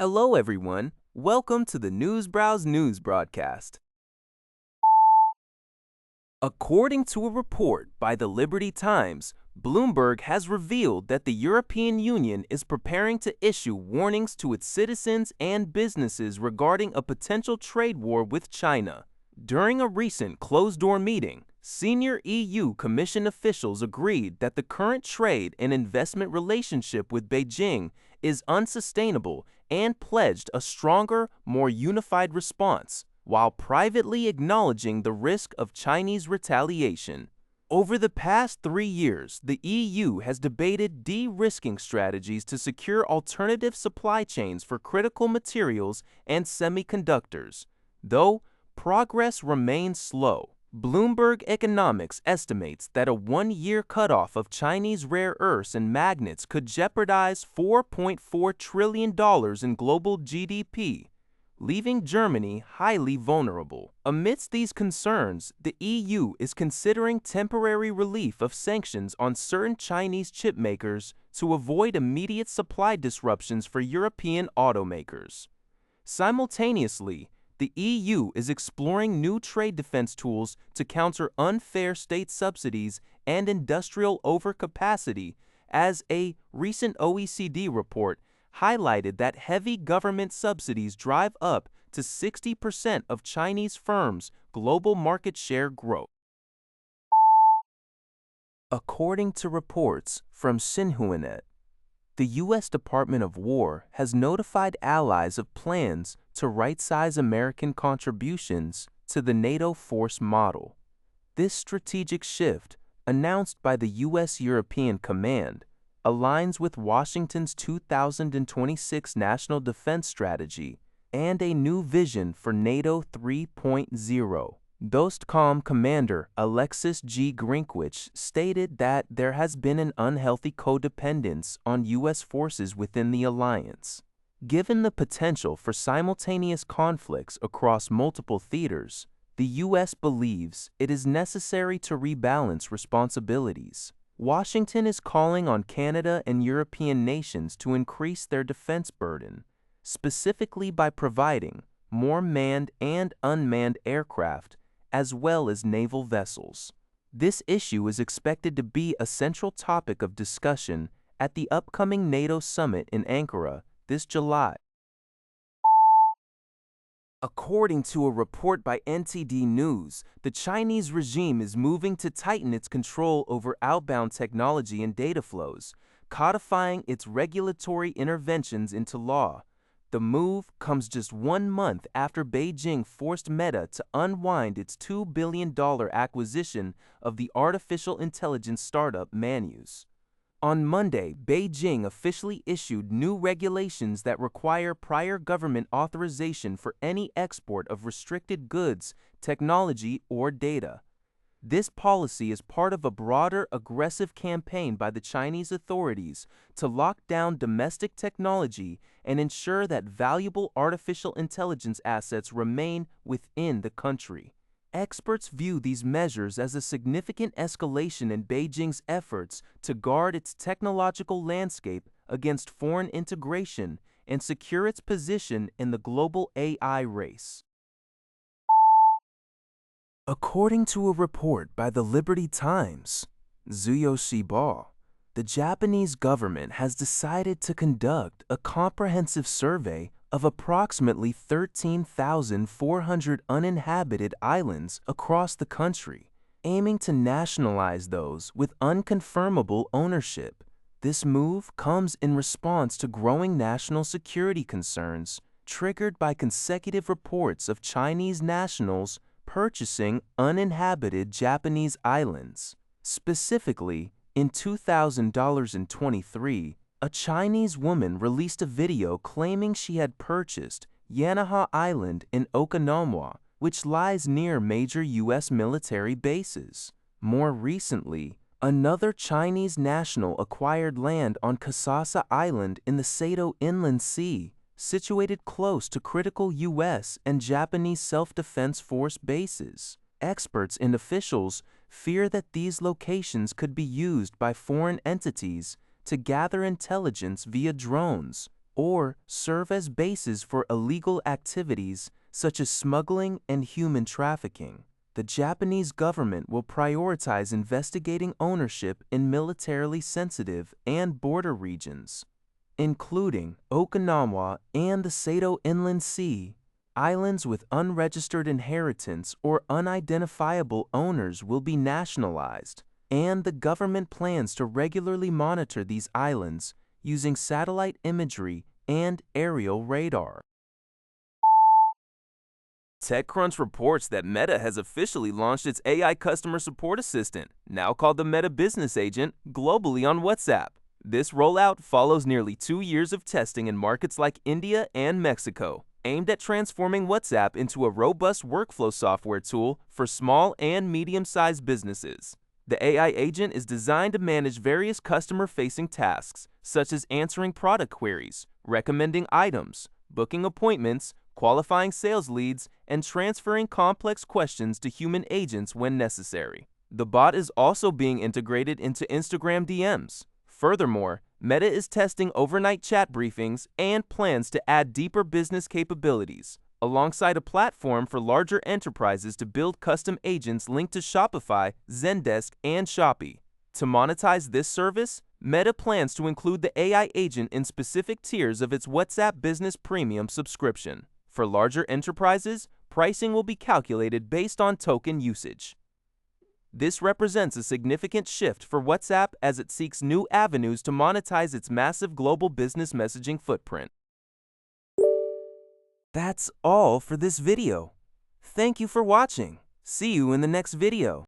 Hello, everyone. Welcome to the Newsbrowse News broadcast. According to a report by the Liberty Times, Bloomberg has revealed that the European Union is preparing to issue warnings to its citizens and businesses regarding a potential trade war with China. During a recent closed-door meeting, senior EU Commission officials agreed that the current trade and investment relationship with Beijing is unsustainable and pledged a stronger, more unified response, while privately acknowledging the risk of Chinese retaliation. Over the past 3 years, the EU has debated de-risking strategies to secure alternative supply chains for critical materials and semiconductors. Though progress remains slow, Bloomberg Economics estimates that a one-year cutoff of Chinese rare earths and magnets could jeopardize $4.4 trillion in global GDP, leaving Germany highly vulnerable. Amidst these concerns, the EU is considering temporary relief of sanctions on certain Chinese chip makers to avoid immediate supply disruptions for European automakers. Simultaneously, the EU is exploring new trade defense tools to counter unfair state subsidies and industrial overcapacity, as a recent OECD report highlighted that heavy government subsidies drive up to 60% of Chinese firms' global market share growth. According to reports from Xinhuanet, the U.S. Department of War has notified allies of plans to right-size American contributions to the NATO force model. This strategic shift, announced by the U.S. European Command, aligns with Washington's 2026 National Defense Strategy and a new vision for NATO 3.0. DOSTCOM Commander Alexis G. Grinkwich stated that there has been an unhealthy codependence on U.S. forces within the alliance. Given the potential for simultaneous conflicts across multiple theaters, the U.S. believes it is necessary to rebalance responsibilities. Washington is calling on Canada and European nations to increase their defense burden, specifically by providing more manned and unmanned aircraft, as well as naval vessels. This issue is expected to be a central topic of discussion at the upcoming NATO summit in Ankara this July. According to a report by NTD News, the Chinese regime is moving to tighten its control over outbound technology and data flows, codifying its regulatory interventions into law. The move comes just 1 month after Beijing forced Meta to unwind its $2 billion acquisition of the artificial intelligence startup Manus. On Monday, Beijing officially issued new regulations that require prior government authorization for any export of restricted goods, technology, or data. This policy is part of a broader aggressive campaign by the Chinese authorities to lock down domestic technology and ensure that valuable artificial intelligence assets remain within the country. Experts view these measures as a significant escalation in Beijing's efforts to guard its technological landscape against foreign integration and secure its position in the global AI race. According to a report by the Liberty Times, Shiba, the Japanese government has decided to conduct a comprehensive survey of approximately 13,400 uninhabited islands across the country, aiming to nationalize those with unconfirmable ownership. This move comes in response to growing national security concerns triggered by consecutive reports of Chinese nationals purchasing uninhabited Japanese islands. Specifically, in 2023, a Chinese woman released a video claiming she had purchased Yanaha Island in Okinawa, which lies near major U.S. military bases. More recently, another Chinese national acquired land on Kasasa Island in the Sato Inland Sea, situated close to critical U.S. and Japanese self-defense force bases. Experts and officials fear that these locations could be used by foreign entities to gather intelligence via drones, or serve as bases for illegal activities such as smuggling and human trafficking. The Japanese government will prioritize investigating ownership in militarily sensitive and border regions, including Okinawa and the Sato Inland Sea. Islands with unregistered inheritance or unidentifiable owners will be nationalized, and the government plans to regularly monitor these islands using satellite imagery and aerial radar. TechCrunch reports that Meta has officially launched its AI customer support assistant, now called the Meta Business Agent, globally on WhatsApp. This rollout follows nearly 2 years of testing in markets like India and Mexico, aimed at transforming WhatsApp into a robust workflow software tool for small and medium-sized businesses. The AI agent is designed to manage various customer-facing tasks, such as answering product queries, recommending items, booking appointments, qualifying sales leads, and transferring complex questions to human agents when necessary. The bot is also being integrated into Instagram DMs. Furthermore, Meta is testing overnight chat briefings and plans to add deeper business capabilities, alongside a platform for larger enterprises to build custom agents linked to Shopify, Zendesk, and Shopee. To monetize this service, Meta plans to include the AI agent in specific tiers of its WhatsApp Business Premium subscription. For larger enterprises, pricing will be calculated based on token usage. This represents a significant shift for WhatsApp as it seeks new avenues to monetize its massive global business messaging footprint. That's all for this video. Thank you for watching. See you in the next video.